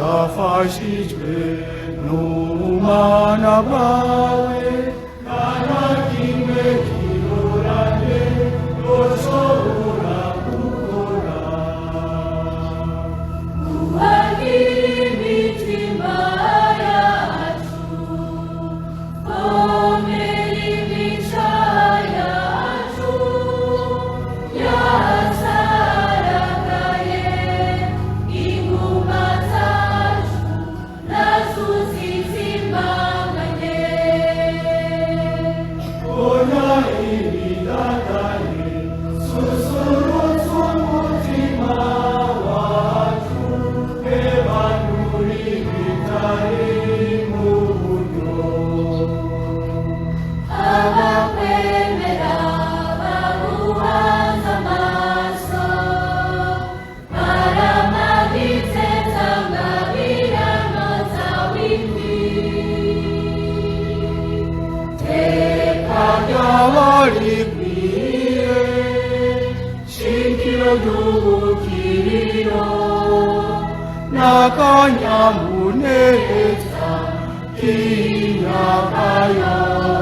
umunadafashijwe n'ubumana bwawe nta kimwe kiroranye yoshobora gukora. Ubagire imitima yacu, komera imico yacu, yasaragaye inguma zacu nazo zizimanganye. Ona ibidadaye susurutsa umutima wacu, ebanura ibitari mu buryo. Abakwemera baguhanze amaso, baramagitse zangabirano zawe iteka Ry'abarikwiye shingiro ry'ubukiriro n'akanyamuneza k'imyaka yose.